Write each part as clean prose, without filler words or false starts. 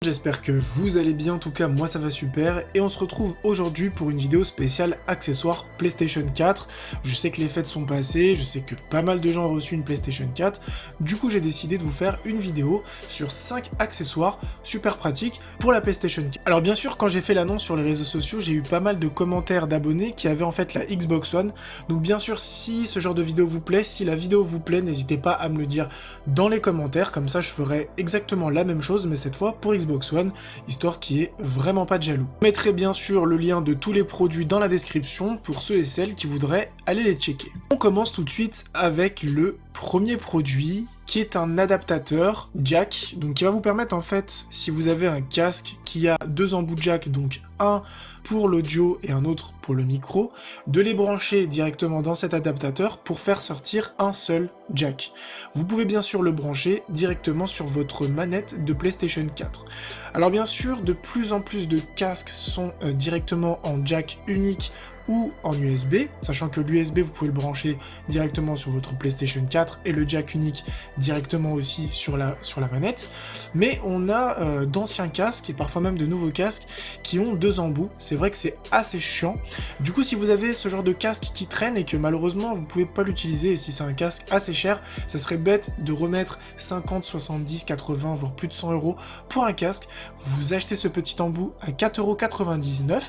J'espère que vous allez bien, en tout cas moi ça va super, et on se retrouve aujourd'hui pour une vidéo spéciale accessoires PlayStation 4. Je sais que les fêtes sont passées, je sais que pas mal de gens ont reçu une PlayStation 4, du coup j'ai décidé de vous faire une vidéo sur 5 accessoires super pratiques pour la PlayStation 4. Alors bien sûr, quand j'ai fait l'annonce sur les réseaux sociaux, j'ai eu pas mal de commentaires d'abonnés qui avaient en fait la Xbox One, donc bien sûr si ce genre de vidéo vous plaît, si la vidéo vous plaît, n'hésitez pas à me le dire dans les commentaires, comme ça je ferai exactement la même chose mais cette fois pour Xbox One, histoire qu'il n'y ait vraiment pas de jaloux. Je mettrai bien sûr le lien de tous les produits dans la description pour ceux et celles qui voudraient aller les checker. On commence tout de suite avec le premier produit qui est un adaptateur jack, donc qui va vous permettre en fait, si vous avez un casque qui a deux embouts jack, donc un pour l'audio et un autre pour le micro, de les brancher directement dans cet adaptateur pour faire sortir un seul jack. Vous pouvez bien sûr le brancher directement sur votre manette de PlayStation 4. Alors bien sûr, de plus en plus de casques sont directement en jack unique ou en USB, sachant que l'USB vous pouvez le brancher directement sur votre PlayStation 4 et le jack unique directement aussi sur la manette, mais on a d'anciens casques et parfois même de nouveaux casques qui ont deux embouts. C'est vrai que c'est assez chiant. Du coup, si vous avez ce genre de casque qui traîne et que malheureusement vous pouvez pas l'utiliser, et si c'est un casque assez cher, ça serait bête de remettre 50, 70, 80 voire plus de 100 € pour un casque. Vous achetez ce petit embout à 4,99 €,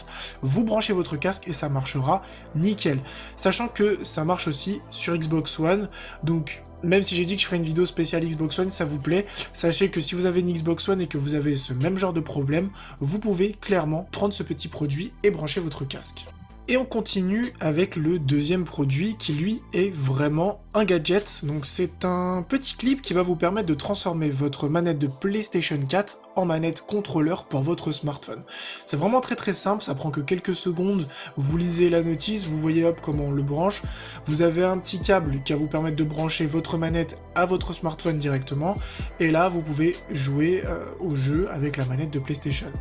vous branchez votre casque et ça marchera nickel. Sachant que ça marche aussi sur Xbox One, donc même si j'ai dit que je ferais une vidéo spéciale Xbox One, ça vous plaît, sachez que si vous avez une Xbox One et que vous avez ce même genre de problème, vous pouvez clairement prendre ce petit produit et brancher votre casque. Et on continue avec le deuxième produit qui lui est vraiment un gadget. Donc c'est un petit clip qui va vous permettre de transformer votre manette de PlayStation 4 en manette contrôleur pour votre smartphone. C'est vraiment très simple, ça prend que quelques secondes, vous lisez la notice, vous voyez hop comment on le branche. Vous avez un petit câble qui va vous permettre de brancher votre manette à votre smartphone directement, et là vous pouvez jouer au jeu avec la manette de PlayStation.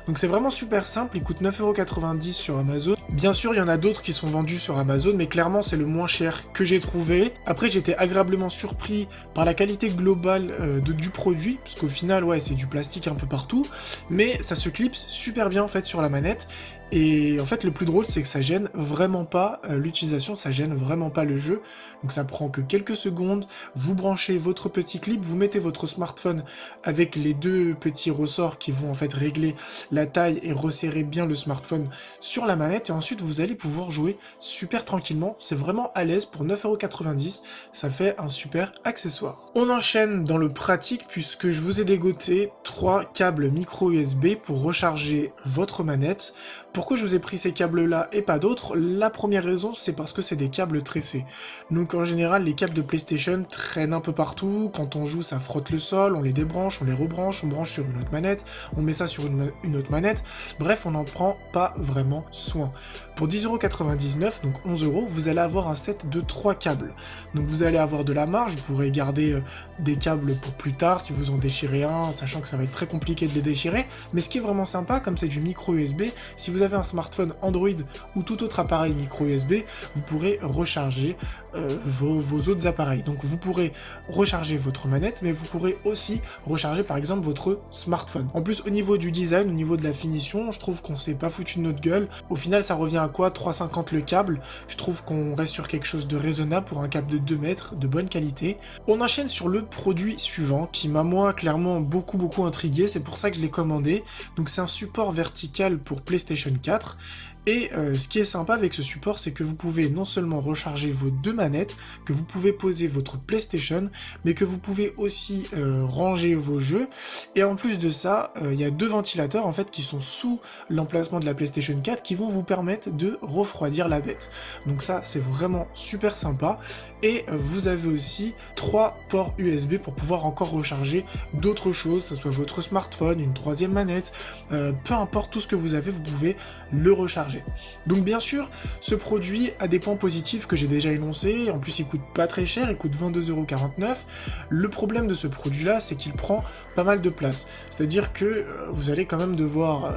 Donc c'est vraiment super simple, il coûte 9,90 € sur Amazon. Bien sûr, il y en a d'autres qui sont vendus sur Amazon, mais clairement c'est le moins cher que j'ai trouvé. Après, j'étais agréablement surpris par la qualité globale du produit, parce qu'au final, ouais, c'est du plastique un peu partout, mais ça se clipse super bien en fait sur la manette. Et en fait, le plus drôle, c'est que ça gêne vraiment pas l'utilisation, ça gêne vraiment pas le jeu. Donc ça prend que quelques secondes, vous branchez votre petit clip, vous mettez votre smartphone avec les deux petits ressorts qui vont en fait régler la taille et resserrer bien le smartphone sur la manette, et ensuite vous allez pouvoir jouer super tranquillement. C'est vraiment à l'aise pour 9,90 €, ça fait un super accessoire. On enchaîne dans le pratique puisque je vous ai dégoté 3 câbles micro USB pour recharger votre manette. Pourquoi je vous ai pris ces câbles-là et pas d'autres? La première raison, c'est parce que c'est des câbles tressés. Donc en général, les câbles de PlayStation traînent un peu partout. Quand on joue, ça frotte le sol, on les débranche, on les rebranche, on branche sur une autre manette, on met ça sur une autre manette. Bref, on n'en prend pas vraiment soin. Pour 10,99 €, donc 11 €, vous allez avoir un set de 3 câbles. Donc vous allez avoir de la marge, vous pourrez garder des câbles pour plus tard si vous en déchirez un, sachant que ça va être très compliqué de les déchirer. Mais ce qui est vraiment sympa, comme c'est du micro USB, si vous avez un smartphone Android ou tout autre appareil micro USB, vous pourrez recharger vos autres appareils. Donc vous pourrez recharger votre manette, mais vous pourrez aussi recharger par exemple votre smartphone. En plus, au niveau du design, au niveau de la finition, je trouve qu'on s'est pas foutu de notre gueule. Au final, ça revient à quoi? 3,50 € le câble. Je trouve qu'on reste sur quelque chose de raisonnable pour un câble de 2 mètres, de bonne qualité. On enchaîne sur le produit suivant, qui m'a moi clairement beaucoup intrigué, c'est pour ça que je l'ai commandé. Donc c'est un support vertical pour PlayStation 4. Et ce qui est sympa avec ce support, c'est que vous pouvez non seulement recharger vos deux manettes, que vous pouvez poser votre PlayStation, mais que vous pouvez aussi ranger vos jeux. Et en plus de ça, il y a deux ventilateurs en fait qui sont sous l'emplacement de la PlayStation 4 qui vont vous permettre de refroidir la bête. Donc ça, c'est vraiment super sympa. Et vous avez aussi 3 ports USB pour pouvoir encore recharger d'autres choses, que ce soit votre smartphone, une troisième manette, peu importe tout ce que vous avez, vous pouvez le recharger. Donc bien sûr, ce produit a des points positifs que j'ai déjà énoncés, en plus il coûte pas très cher, il coûte 22,49 €. Le problème de ce produit là, c'est qu'il prend pas mal de place, c'est-à-dire que vous allez quand même devoir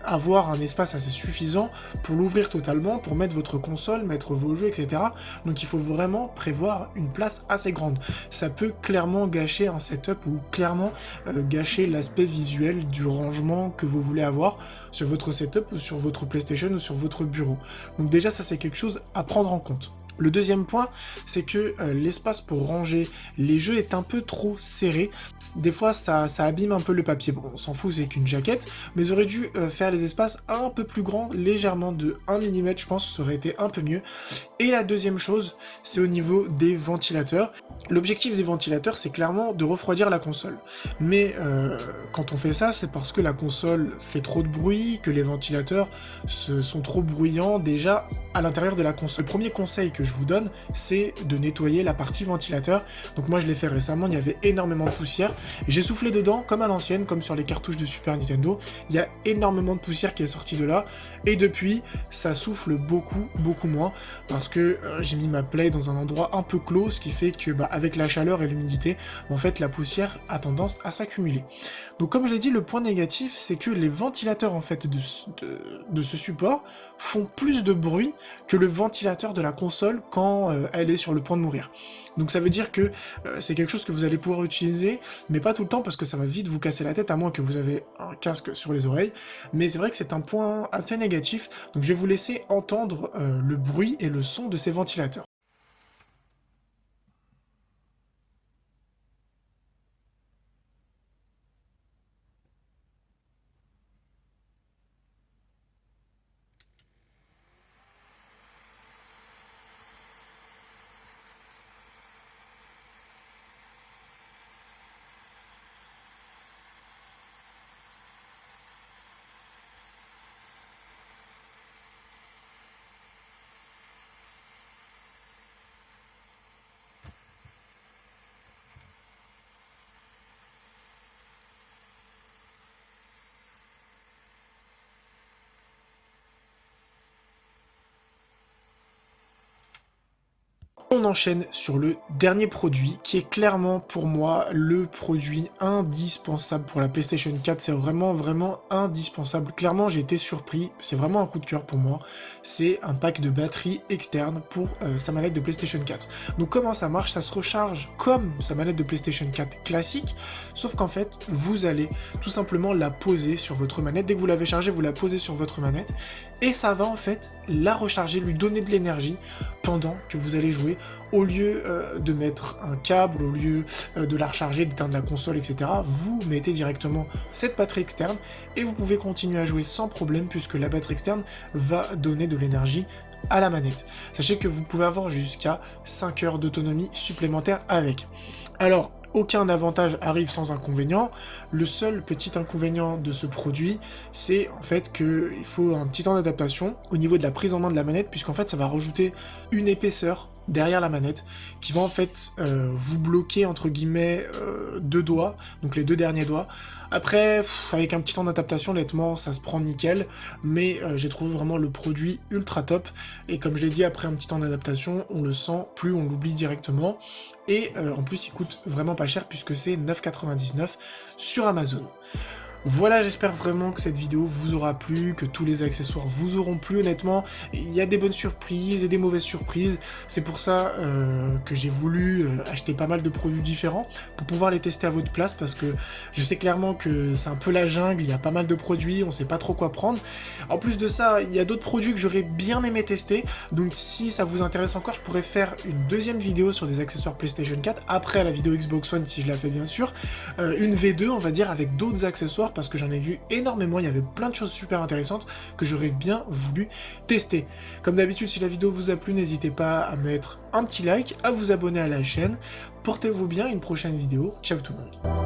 avoir un espace assez suffisant pour l'ouvrir totalement, pour mettre votre console, mettre vos jeux, etc. Donc il faut vraiment prévoir une place assez grande. Ça peut clairement gâcher un setup ou clairement gâcher l'aspect visuel du rangement que vous voulez avoir sur votre setup ou sur votre PlayStation ou sur votre bureau. Donc déjà ça c'est quelque chose à prendre en compte. Le deuxième point, c'est que l'espace pour ranger les jeux est un peu trop serré. Des fois, ça abîme un peu le papier. Bon, on s'en fout, c'est qu'une jaquette, mais j'aurais dû faire les espaces un peu plus grands, légèrement de 1 mm, je pense, ça aurait été un peu mieux. Et la deuxième chose, c'est au niveau des ventilateurs. L'objectif des ventilateurs, c'est clairement de refroidir la console. Mais quand on fait ça, c'est parce que la console fait trop de bruit, que les ventilateurs sont trop bruyants déjà à l'intérieur de la console. Le premier conseil que je vous donne, c'est de nettoyer la partie ventilateur. Donc moi je l'ai fait récemment, il y avait énormément de poussière. J'ai soufflé dedans comme à l'ancienne, comme sur les cartouches de Super Nintendo. Il y a énormément de poussière qui est sortie de là. Et depuis, ça souffle beaucoup moins. Parce que j'ai mis ma Play dans un endroit un peu clos, ce qui fait que avec la chaleur et l'humidité, en fait la poussière a tendance à s'accumuler. Donc comme je l'ai dit, le point négatif, c'est que les ventilateurs en fait de ce support font plus de bruit que le ventilateur de la console quand elle est sur le point de mourir. Donc ça veut dire que c'est quelque chose que vous allez pouvoir utiliser, mais pas tout le temps parce que ça va vite vous casser la tête, à moins que vous avez un casque sur les oreilles. Mais c'est vrai que c'est un point assez négatif, donc je vais vous laisser entendre le bruit et le son de ces ventilateurs. On enchaîne sur le dernier produit qui est clairement pour moi le produit indispensable pour la PlayStation 4. C'est vraiment indispensable. Clairement j'ai été surpris, c'est vraiment un coup de cœur pour moi. C'est un pack de batterie externe pour sa manette de PlayStation 4. Donc comment ça marche? Ça se recharge comme sa manette de PlayStation 4 classique, sauf qu'en fait vous allez tout simplement la poser sur votre manette. Dès que vous l'avez chargée, vous la posez sur votre manette et ça va en fait la recharger, lui donner de l'énergie pendant que vous allez jouer, au lieu de mettre un câble, au lieu de la recharger, d'éteindre la console, etc. Vous mettez directement cette batterie externe et vous pouvez continuer à jouer sans problème puisque la batterie externe va donner de l'énergie à la manette. Sachez que vous pouvez avoir jusqu'à 5 heures d'autonomie supplémentaire avec. Alors, aucun avantage arrive sans inconvénient. Le seul petit inconvénient de ce produit, c'est en fait qu'il faut un petit temps d'adaptation au niveau de la prise en main de la manette, puisqu'en fait ça va rajouter une épaisseur derrière la manette qui va en fait vous bloquer entre guillemets deux doigts, donc les deux derniers doigts. Après, avec un petit temps d'adaptation, honnêtement, ça se prend nickel, mais j'ai trouvé vraiment le produit ultra top, et comme je l'ai dit, après un petit temps d'adaptation, on le sent plus, on l'oublie directement, et en plus il coûte vraiment pas cher puisque c'est 9,99 sur Amazon. Voilà, j'espère vraiment que cette vidéo vous aura plu, que tous les accessoires vous auront plu. Honnêtement, il y a des bonnes surprises et des mauvaises surprises. C'est pour ça que j'ai voulu acheter pas mal de produits différents pour pouvoir les tester à votre place, parce que je sais clairement que c'est un peu la jungle, il y a pas mal de produits, on sait pas trop quoi prendre. En plus de ça, il y a d'autres produits que j'aurais bien aimé tester, donc si ça vous intéresse encore, je pourrais faire une deuxième vidéo sur des accessoires PlayStation 4, après la vidéo Xbox One si je la fais bien sûr, une V2 on va dire avec d'autres accessoires, parce que j'en ai vu énormément, il y avait plein de choses super intéressantes que j'aurais bien voulu tester. Comme d'habitude, si la vidéo vous a plu, n'hésitez pas à mettre un petit like, à vous abonner à la chaîne. Portez-vous bien, une prochaine vidéo. Ciao tout le monde.